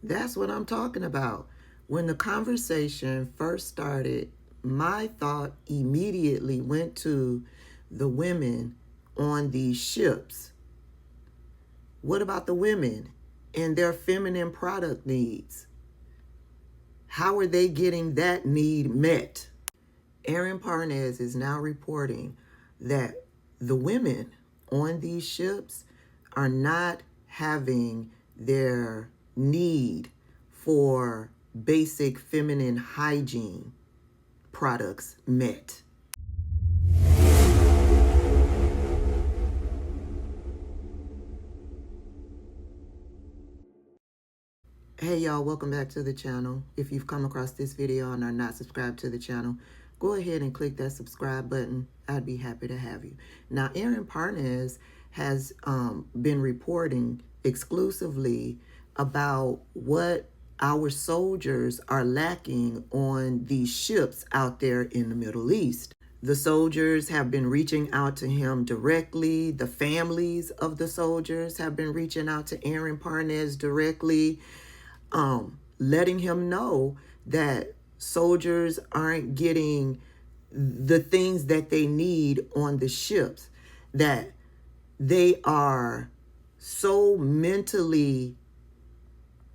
That's what I'm talking about. When the conversation first started, my thought immediately went to the women on these ships. What about the women and their feminine product needs? How are they getting that need met? Aaron Parnes is now reporting that the women on these ships are not having their need for basic feminine hygiene products met. Hey y'all, welcome back to the channel. If you've come across this video and are not subscribed to the channel, go ahead and click that subscribe button. I'd be happy to have you. Now, Aaron Parnes has been reporting exclusively about what our soldiers are lacking on these ships out there in the Middle East. The soldiers have been reaching out to him directly. The families of the soldiers have been reaching out to Aaron Parnes directly, letting him know that soldiers aren't getting the things that they need on the ships, that they are so mentally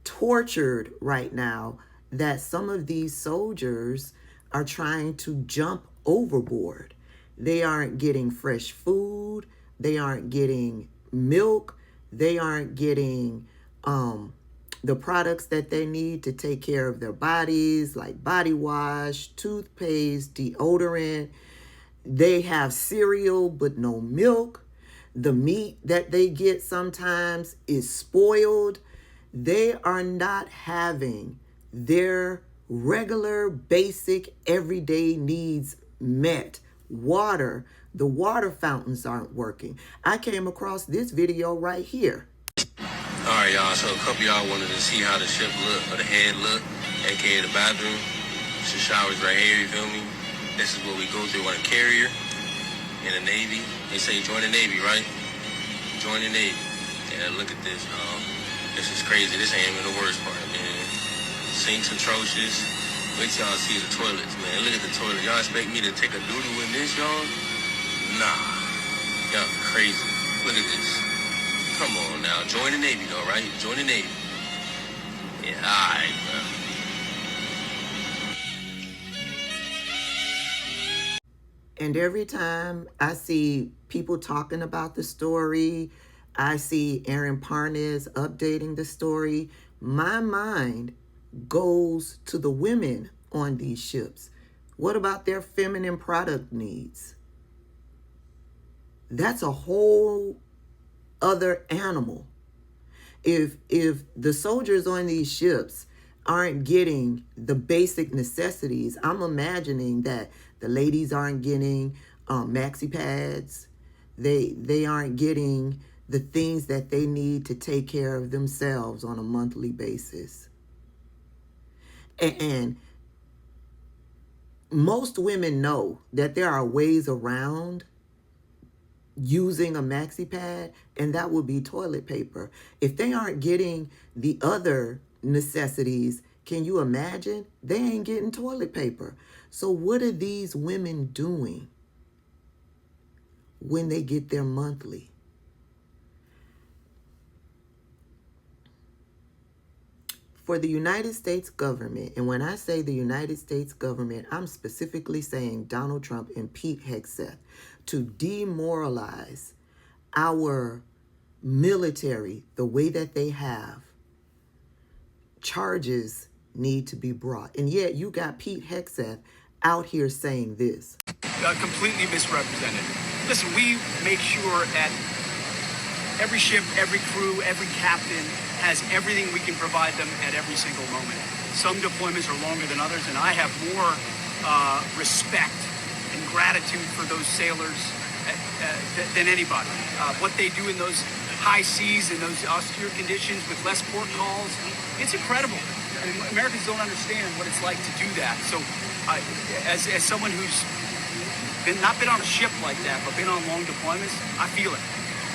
tortured right now that some of these soldiers are trying to jump overboard. They aren't getting fresh food. They aren't getting milk. They aren't getting the products that they need to take care of their bodies, like body wash, toothpaste, deodorant. They have cereal, but no milk. The meat that they get sometimes is spoiled. They are not having their regular, basic, everyday needs met. Water, the water fountains aren't working. I came across this video right here. All right, y'all, so a couple y'all wanted to see how the ship look, or the head look, aka the bathroom. The shower's right here, you feel me? This is what we go through on a carrier in the Navy. They say join the Navy, right? Join the Navy. Yeah, look at this. This is crazy. This ain't even the worst part, man. Sinks atrocious. Wait till y'all see the toilets, man. Look at the toilet. Y'all expect me to take a doodle in this, y'all? Nah. Y'all crazy. Look at this. Come on now. Join the Navy, though, right? Join the Navy. Yeah, all right, bro. And every time I see people talking about the story, I see Aaron Parnes updating the story, my mind goes to the women on these ships. What about their feminine product needs? That's a whole other animal. If the soldiers on these ships aren't getting the basic necessities, I'm imagining that the ladies aren't getting maxi pads. They aren't getting the things that they need to take care of themselves on a monthly basis. And most women know that there are ways around using a maxi pad, and that would be toilet paper. If they aren't getting the other necessities, can you imagine? They ain't getting toilet paper. So what are these women doing when they get their monthly? For the United States government, and when I say the United States government, I'm specifically saying Donald Trump and Pete Hegseth, to demoralize our military the way that they have, charges need to be brought. And yet you got Pete Hegseth out here saying this. Completely misrepresented. Listen, we make sure that every ship, every crew, every captain has everything we can provide them at every single moment. Some deployments are longer than others, and I have more respect and gratitude for those sailors than anybody. What they do in those high seas and those austere conditions with less port calls, it's incredible. I mean, Americans don't understand what it's like to do that. So as someone who's not been on a ship like that, but been on long deployments, I feel it.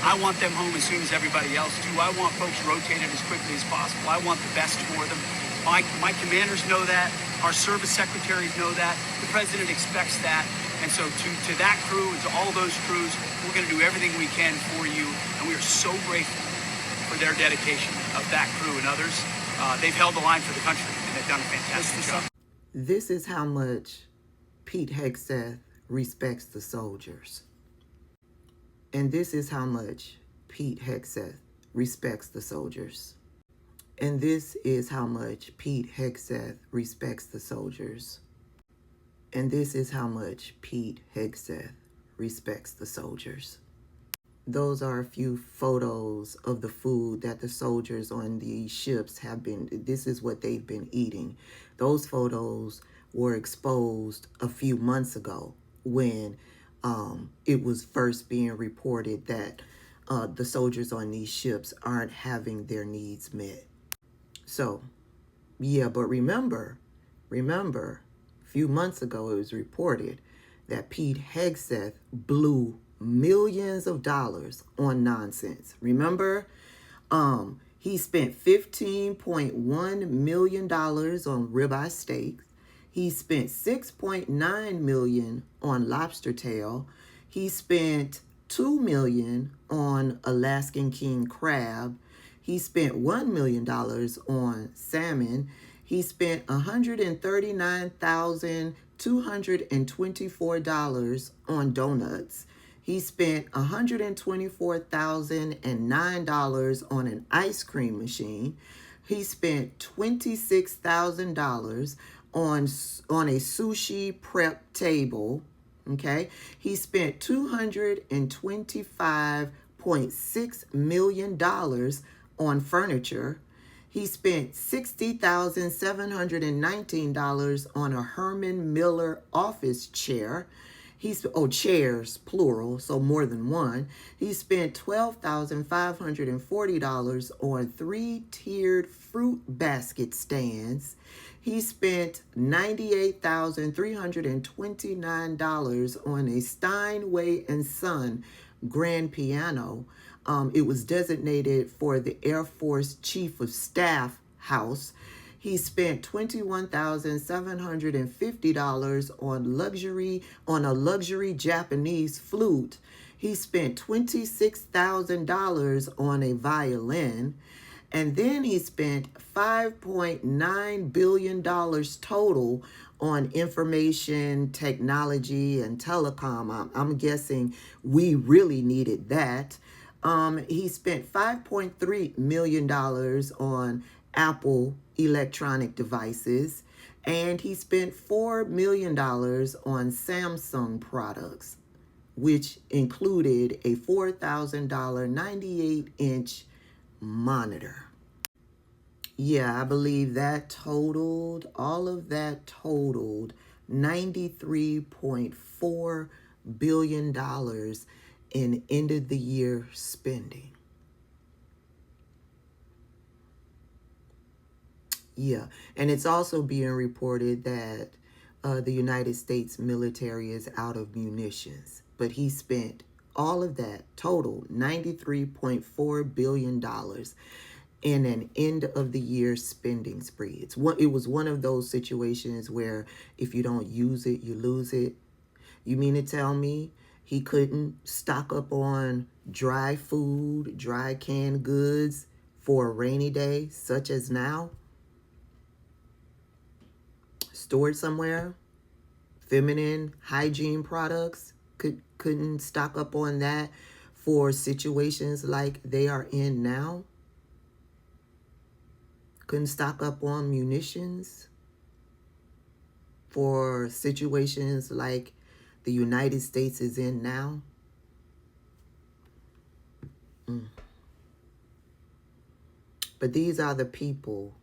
I want them home as soon as everybody else do. I want folks rotated as quickly as possible. I want the best for them. My commanders know that. Our service secretaries know that. The president expects that. And so to that crew and to all those crews, we're going to do everything we can for you. And we are so grateful for their dedication of that crew and others. They've held the line for the country, and they've done a fantastic job. This is how much Pete Hegseth respects the soldiers. And this is how much Pete Hegseth respects the soldiers. And this is how much Pete Hegseth respects the soldiers. And this is how much Pete Hegseth respects the soldiers. Those are a few photos of the food that the soldiers on these ships have been, this is what they've been eating. Those photos were exposed a few months ago when it was first being reported that the soldiers on these ships aren't having their needs met. So, yeah, but remember, a few months ago it was reported that Pete Hegseth blew millions of dollars on nonsense. Remember, he spent $15.1 million on ribeye steaks. He spent $6.9 million on lobster tail. He spent $2 million on Alaskan king crab. He spent $1 million on salmon. He spent $139,224 on donuts. He spent $124,009 on an ice cream machine. He spent $26,000 on a sushi prep table. Okay. He spent $225.6 million on furniture. He spent $60,719 on a Herman Miller office chair. Chairs, plural, so more than one. He spent $12,540 on 3-tiered fruit basket stands. He spent $98,329 on a Steinway & Son grand piano. It was designated for the Air Force Chief of Staff house. He spent $21,750 on a luxury Japanese flute. He spent $26,000 on a violin. And then he spent $5.9 billion total on information technology and telecom. I'm guessing we really needed that. He spent $5.3 million on Apple electronic devices, and he spent $4 million on Samsung products, which included a $4,000 98-inch monitor. Yeah, I believe that totaled, all of that totaled $93.4 billion in end of the year spending. Yeah, and it's also being reported that the United States military is out of munitions, but he spent all of that total, $93.4 billion in an end of the year spending spree. It was one of those situations where if you don't use it, you lose it. You mean to tell me he couldn't stock up on dry food, dry canned goods for a rainy day, such as now? Stored somewhere? Feminine hygiene products couldn't stock up on that for situations like they are in now? Couldn't stock up on munitions for situations like the United States is in now? But these are the people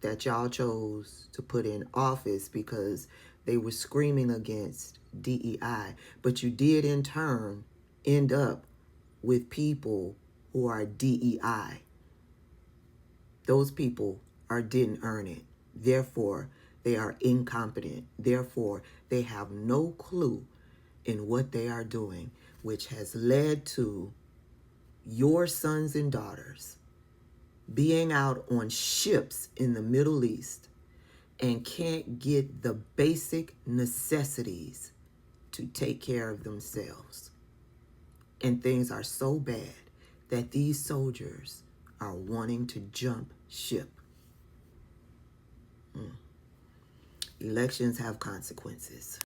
that y'all chose to put in office because they were screaming against DEI. But you did in turn end up with people who are DEI. Those people didn't earn it. Therefore, they are incompetent. Therefore, they have no clue in what they are doing, which has led to your sons and daughters being out on ships in the Middle East and can't get the basic necessities to take care of themselves. And things are so bad that these soldiers are wanting to jump ship. Elections have consequences.